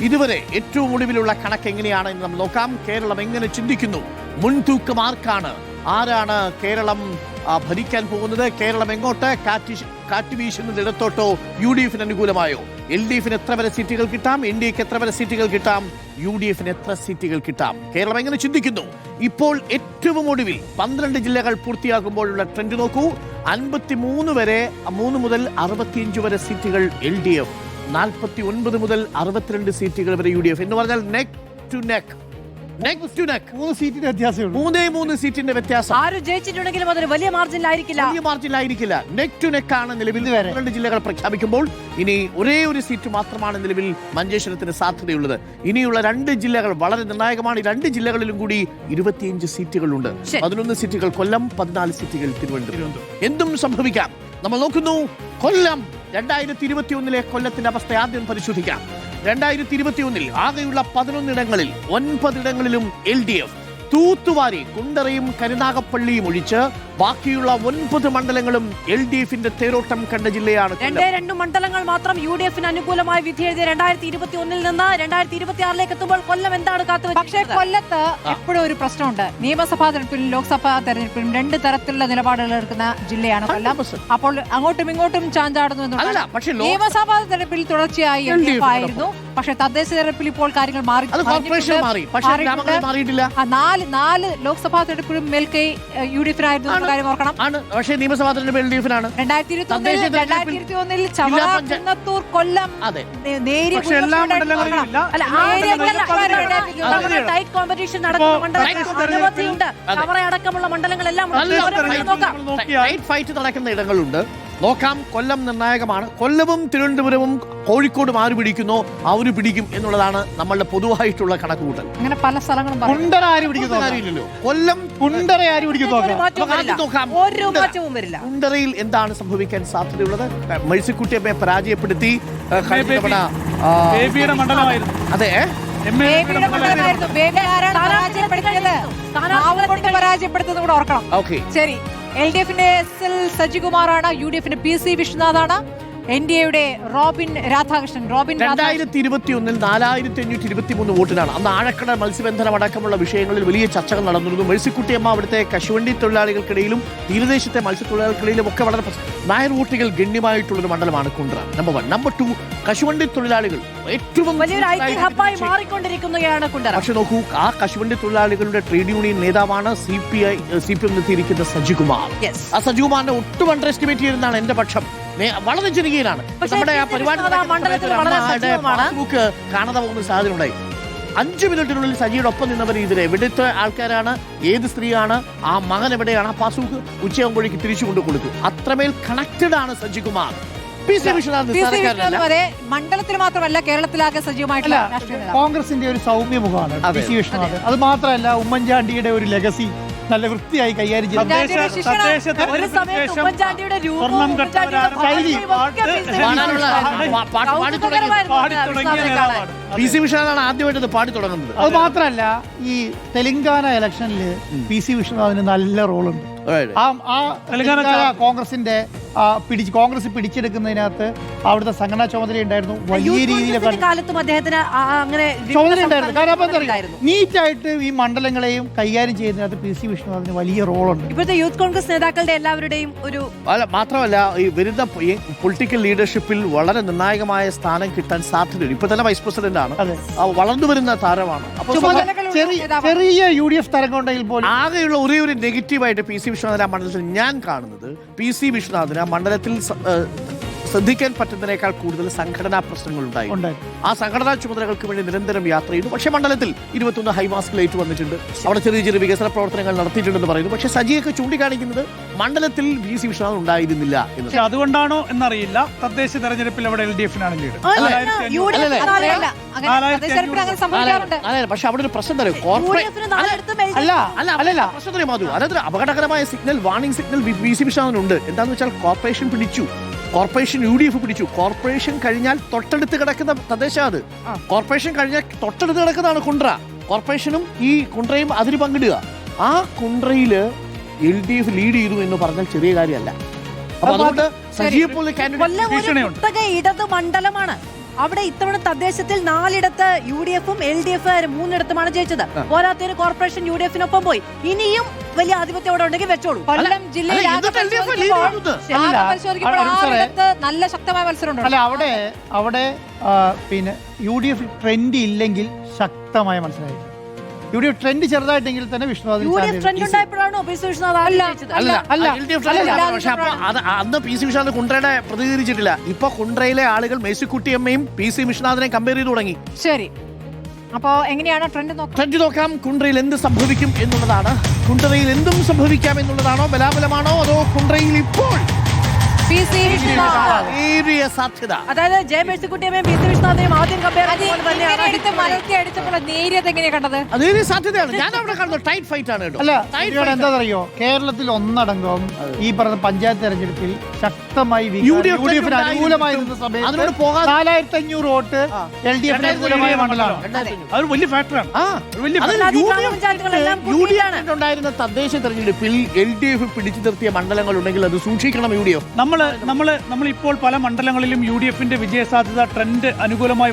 ഇതുവരെ ഏറ്റവും ഒടുവിലുള്ള കണക്ക് എങ്ങനെയാണ് എന്ന് നമ്മൾ നോക്കാം. കേരളം എങ്ങനെ ചിന്തിക്കുന്നു? മുൻതൂക്കം ആർക്കാണ്? ആരാണ് കേരളം ഭരിക്കാൻ പോകുന്നത്? കേരളം എങ്ങോട്ട്? കാറ്റ് വീശുന്നത് ഇടത്തോട്ടോ UDF അനുകൂലമായോ? LDF എത്ര വരെ സീറ്റുകൾ കിട്ടാം? NDAക്ക് എത്ര വരെ സീറ്റുകൾ കിട്ടാം? UDF എത്ര സീറ്റുകൾ കിട്ടാം? കേരളം എങ്ങനെ ചിന്തിക്കുന്നു? ഇപ്പോൾ ഏറ്റവും ഒടുവിൽ 12 ജില്ലകൾ പൂർത്തിയാകുമ്പോഴുള്ള ട്രെൻഡ് നോക്കൂ. 53 വരെ 3 മുതൽ 65 വരെ സീറ്റുകൾ LDF, 49 മുതൽ 62 സീറ്റുകൾ വരെ UDF. എന്ന് പറഞ്ഞാൽ നെക്ക് ടു നെക്ക്. 3 സീറ്റിന്റെ വ്യത്യാസമേ ഉള്ളൂ. 3 സീറ്റിന്റെ വ്യത്യാസം. ആര് ജയിച്ചിട്ടുണ്ടെങ്കിലും അതൊരു വലിയ മാർജിനിലായിരിക്കില്ല. നെക്ക് ടു നെക്ക് ആണ് നിലവിൽ 12 ജില്ലകൾ പ്രഖ്യാപിക്കുമ്പോൾ. ഇനി ഒരേ ഒരു സീറ്റ് മാത്രമാണ് നിലവിൽ മഞ്ചേശ്വരത്തിന് സാധ്യതയുള്ളത്. ഇനിയുള്ള 2 ജില്ലകൾ വളരെ നിർണായകമാണ്. ഈ 2 ജില്ലകളിലും കൂടി 25 സീറ്റുകളുണ്ട്. 11 സീറ്റുകൾ കൊല്ലം, 14 സീറ്റുകൾ തിരുവനന്തപുരം. എന്തും സംഭവിക്കാം. നമ്മൾ നോക്കുന്നു കൊല്ലം. 2021 കൊല്ലത്തിന്റെ അവസ്ഥ ആദ്യം പരിശോധിക്കാം. 2021 ആകെയുള്ള 11 ഇടങ്ങളിൽ 9 ഇടങ്ങളിലും LDF തൂത്തുവാരി. കുണ്ടറയും കരുനാഗപ്പള്ളിയും ഒഴിച്ച് ബാക്കിയുള്ള 9 മണ്ഡലങ്ങളും LDFന്റെ തേരോട്ടം കണ്ട ജില്ലയാണ്. 2 മണ്ഡലങ്ങൾ മാത്രം UDFന് അനുകൂലമായി വിധി എഴുതിയ 2021 നിന്ന് 2026 എത്തുമ്പോൾ കൊല്ലം എന്താണ് കാത്തുവെച്ചത്? പക്ഷേ കൊല്ലത്ത് എപ്പോഴും ഒരു പ്രശ്നമുണ്ട്. നിയമസഭാ തെരഞ്ഞെടുപ്പിലും ലോക്സഭാ തെരഞ്ഞെടുപ്പിലും 2 തരത്തിലുള്ള നിലപാടുകൾ എടുക്കുന്ന ജില്ലയാണ് കൊല്ലം. അപ്പോൾ അങ്ങോട്ടും ഇങ്ങോട്ടും ചാഞ്ചാടുന്നു എന്നുള്ളത്. നിയമസഭാ തെരഞ്ഞെടുപ്പിൽ തുടർച്ചയായി LDF ആയിരുന്നു. പക്ഷെ തദ്ദേശ തെരഞ്ഞെടുപ്പിൽ ഇപ്പോൾ കാര്യങ്ങൾ മാറി. 4 ലോക്സഭാ തെരഞ്ഞെടുപ്പിലും മേൽക്കൈ UDFനായിരുന്നു. പക്ഷേ നിയമസഭാ തെരഞ്ഞെടുപ്പ് LDFനാണ്. 2021 ചവറ, കുന്നത്തൂർ, കൊല്ലം ടൈറ്റ് കോമ്പറ്റീഷൻ നടക്കുന്ന മണ്ഡലങ്ങളുണ്ട്. അടക്കമുള്ള മണ്ഡലങ്ങളെല്ലാം ഫൈറ്റ് നടക്കുന്ന ഇടങ്ങളുണ്ട്. നോക്കാം. കൊല്ലം നിർണായകമാണ്. കൊല്ലവും തിരുവനന്തപുരവും കോഴിക്കോടും ആര് പിടിക്കുന്നോ അവര് പിടിക്കും എന്നുള്ളതാണ് നമ്മളുടെ പൊതുവായിട്ടുള്ള കണക്കുകൂട്ടൽ. അങ്ങനെ പല സ്ഥലങ്ങളും കൊല്ലം കുണ്ടറ ആര് പിടിക്കുന്നു? കുണ്ടറയിൽ എന്താണ് സംഭവിക്കാൻ സാധ്യതയുള്ളത്? മേഴ്സിക്കുട്ടിയമ്മയെ പരാജയപ്പെടുത്തി അതെ പരാജയപ്പെടുത്തുന്നത് കൂടെ ഓർക്കണം. ശരി, LDFന്റെ SL സജികുമാറാണ്, UDFന്റെ PC വിശ്വനാഥാണ്, NDAയുടെ റോബിൻ രാധാകൃഷ്ണൻ. 2021 4523 വോട്ടിനാണ്. അന്ന് ആഴക്കടൽ മത്സ്യബന്ധനം അടക്കമുള്ള വിഷയങ്ങളിൽ വലിയ ചർച്ചകൾ നടന്നിരുന്നു. മേഴ്സിക്കുട്ടിയമ്മ അവിടുത്തെ കശുവണ്ടി തൊഴിലാളികൾക്കിടയിലും തീരദേശത്തെ മത്സ്യത്തൊഴിലാളികൾക്കിടയിലും ഒക്കെ വളരെ നായർ വോട്ടുകൾ ഗണ്യമായിട്ടുള്ളൊരു മണ്ഡലമാണ് കുണ്ടറ. നമ്പർ 1. നമ്പർ 2, കശുവണ്ടി തൊഴിലാളികൾ ഏറ്റവും മാറിക്കൊണ്ടിരിക്കുകയാണ് കുണ്ടറ. പക്ഷെ നോക്കൂ, ആ കശുവണ്ടി തൊഴിലാളികളുടെ ട്രേഡ് യൂണിയൻ നേതാവാണ് CPM എത്തിയിരിക്കുന്ന സജികുമാർ. ആ സജികുമാറിനെ ഒട്ടും അണ്ടർ എസ്റ്റിമേറ്റ് ചെയ്യുന്നതാണ് എന്റെ പക്ഷം. വളരെ ജനകീയനാണ്. നമ്മുടെ ആ പരിപാടി കാണാതെ പോകുന്ന സാധ്യത ഉണ്ടായി. 5 മിനിറ്റിനുള്ളിൽ സജിയുടെ ഒപ്പം നിന്നവർ ഇതിൽ എവിടുത്തെ ആൾക്കാരാണ്, ഏത് സ്ത്രീയാണ്, ആ മകൻ എവിടെയാണ്, ആ പാസുക്ക് ഉച്ചയാകുമ്പോഴേക്ക് തിരിച്ചു കൊണ്ടു കൊടുത്തു. അത്രമേൽ കണക്റ്റഡ് ആണ് സജികുമാർ. മണ്ഡലത്തിൽ മാത്രമല്ല കേരളത്തിലാകെ സജീവമായിട്ടുള്ള കോൺഗ്രസിന്റെ ഒരു സൗമ്യ മുഖമാണ് PC വിശ്വനാഥ്. അത് മാത്രമല്ല ഉമ്മൻചാണ്ടിയുടെ ഒരു ലെഗസി നല്ല വൃത്തിയായി കൈകാര്യം ചെയ്തു. PC വിശ്വനാഥാണ് ആദ്യമായിട്ട് പാടി തുടങ്ങുന്നത്. അത് മാത്രമല്ല ഈ തെലങ്കാന ഇലക്ഷനിൽ PC വിശ്വനാഥിന് നല്ല റോളുണ്ട്. കോൺഗ്രസ് പിടിച്ചെടുക്കുന്നതിനകത്ത് അവിടുത്തെ സംഘടനാ ചുമതല ഉണ്ടായിരുന്നു. വലിയ രീതിയിൽ ചുമതല ഉണ്ടായിരുന്നു. കാരണം നീറ്റായിട്ട് ഈ മണ്ഡലങ്ങളെയും കൈകാര്യം ചെയ്യുന്നതിനകത്ത് PC വിശ്വനാഥിന് വലിയ റോളുണ്ട്. ഇപ്പോഴത്തെ യൂത്ത് കോൺഗ്രസ് നേതാക്കളുടെ എല്ലാവരുടെയും ഒരു മാത്രമല്ല ഈ വരുന്ന പൊളിറ്റിക്കൽ ലീഡർഷിപ്പിൽ വളരെ നിർണായകമായ സ്ഥാനം കിട്ടാൻ സാധ്യതയുണ്ട്. ഇപ്പൊ തന്നെ വൈസ് പ്രസിഡന്റ് ആണ്, വളർന്നു വരുന്ന താരമാണ്. ചെറിയ UDF തരംഗമുണ്ടെങ്കിൽ പോലും ആകെയുള്ള ഒരേ ഒരു നെഗറ്റീവായിട്ട് PC വിശ്വനാഥൻ ആ മണ്ഡലത്തിൽ ഞാൻ കാണുന്നത്, PC വിശ്വനാഥന് ആ മണ്ഡലത്തിൽ ശ്രദ്ധിക്കാൻ പറ്റുന്നതിനേക്കാൾ കൂടുതൽ സംഘടനാ പ്രശ്നങ്ങൾ ഉണ്ടായി. ആ സംഘടനാ ചുമതലകൾക്ക് വേണ്ടി നിരന്തരം യാത്ര ചെയ്തു. പക്ഷേ മണ്ഡലത്തിൽ 21 ഹൈമാസ്ക് ലൈറ്റ് വന്നിട്ടുണ്ട്. അവിടെ ചെറിയ ചെറിയ വികസന പ്രവർത്തനങ്ങൾ നടത്തിയിട്ടുണ്ടെന്ന് പറയുന്നു. പക്ഷേ സജിയൊക്കെ ചൂണ്ടിക്കാണിക്കുന്നത് മണ്ഡലത്തിൽ PC വിശ്വനാഥൻ ഉണ്ടായിരുന്നില്ല എന്ന്. അതുകൊണ്ടാണോ എന്നറിയില്ല, തദ്ദേശ തെരഞ്ഞെടുപ്പിൽ അവിടെ LDFനാണ് ലീഡ്. പക്ഷെ അവിടെ ഒരു പ്രശ്നം തരും. പ്രശ്നം തരും മാധു. അതായത് അപകടകരമായ സിഗ്നൽ, വാർണിംഗ് സിഗ്നൽ PC വിശ്വനാഥനുണ്ട്. എന്താണെന്ന് വെച്ചാൽ കോർപ്പറേഷൻ പിടിച്ചു, കോർപ്പറേഷൻ UDF പിടിച്ചു. കോർപ്പറേഷൻ കഴിഞ്ഞാൽ തൊട്ടടുത്ത് കിടക്കുന്ന തദ്ദേശം, അത് കോർപ്പറേഷൻ കഴിഞ്ഞാൽ തൊട്ടടുത്ത് കിടക്കുന്നതാണ് കുണ്ട്ര. കോർപ്പറേഷനും ഈ കുണ്ട്രയും അതിന് പങ്കിടുക. ആ കുണ്ട്രയില് LDF ലീഡ് ചെയ്തു എന്ന് പറഞ്ഞാൽ ചെറിയ കാര്യമല്ല. അപ്പൊ അതുകൊണ്ട് സജിയെ പോലെ ഇടത് മണ്ഡലമാണ്. അവിടെ ഇത്തവണ തദ്ദേശത്തിൽ 4ഇടത്ത് UDF-ഉം LDF 3ഇടത്തുമാണ് ജയിച്ചത്. പോരാത്തതിന് കോർപ്പറേഷൻ UDF-നൊപ്പം പോയി. ഇനിയും വലിയ ആധിപത്യം അവിടെ ഉണ്ടെങ്കിൽ വെച്ചോളൂ. കൊല്ലം ജില്ലയിൽ നല്ല ശക്തമായ മത്സരം. അല്ല അവിടെ പിന്നെ UDF ട്രെൻഡ് ഇല്ലെങ്കിൽ ശക്തമായ മനസ്സിലായി. UDF ട്രെൻഡ് ചെറുതായിട്ടെങ്കിൽ തന്നെ UDF ട്രെൻഡ് ഉണ്ടായപ്പോഴാണോ പി സി വിശ്വനാഥ് ജയിച്ചത്? പക്ഷെ അപ്പൊ അന്ന് പി സി വിശ്വനാഥ് കുണ്ട്രയുടെ പ്രതികരിച്ചിട്ടില്ല. ഇപ്പൊ കുണ്ട്രയിലെ ആളുകൾ മേഴ്സിക്കുട്ടിയമ്മയും പി സി വിശ്വനാഥിനെ കമ്പയർ ചെയ്ത് തുടങ്ങി. ശരി, അപ്പോ എങ്ങനെയാണ് ട്രെൻഡ് നോക്കാം. കുണ്ട്രയിൽ എന്ത് സംഭവിക്കും എന്നുള്ളതാണ്. കുണ്ട്രയിൽ എന്തും സംഭവിക്കാം എന്നുള്ളതാണോ, ബലാബലമാണോ, അതോ കുണ്ട്രയിൽ ഇപ്പോൾ ഏറിയ സാധ്യത? അതായത് ജെ മേഴ്സിക്കുട്ടിയമ്മയും പി സി വിശ്വനാഥിനെയും ആദ്യം കമ്പയർ അതേ സാധ്യതയാണ്. ഞാൻ അവിടെ കാണുന്നത് ടൈറ്റ് ഫൈറ്റ് ആണ് കേട്ടോ. അല്ല, എന്താ അറിയോ, കേരളത്തിൽ ഒന്നടങ്കം ഈ പറഞ്ഞ പഞ്ചായത്ത് തെരഞ്ഞെടുപ്പിൽ ശക്തമായി UDF-ന് അനുകൂലമായി നിന്ന സമയത്ത് 4500 വോട്ട് LDF-ന് അനുകൂലമായ മണ്ഡലമാണ്. അതൊരു വലിയ ഫാക്ടറാണ്. ഉണ്ടായിരുന്ന തദ്ദേശ തെരഞ്ഞെടുപ്പിൽ LDF പിടിച്ചു നിർത്തിയ മണ്ഡലങ്ങൾ ഉണ്ടെങ്കിൽ അത് സൂക്ഷിക്കണം UDF. നമ്മൾ ഇപ്പോൾ പല മണ്ഡലങ്ങളിലും UDF-ന്റെ വിജയ സാധ്യത ട്രെൻഡ് അനുകൂലമായി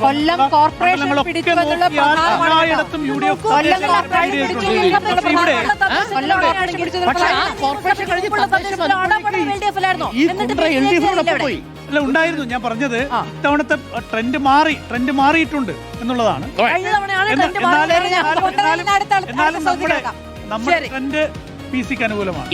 ഉണ്ടായിരുന്നു. ഞാൻ പറഞ്ഞത് ഇത്തവണത്തെ ട്രെൻഡ് മാറിയിട്ടുണ്ട് എന്നുള്ളതാണ്. എന്നാലും നമ്മുടെ ട്രെൻഡ് PC-ക്ക് അനുകൂലമാണ്.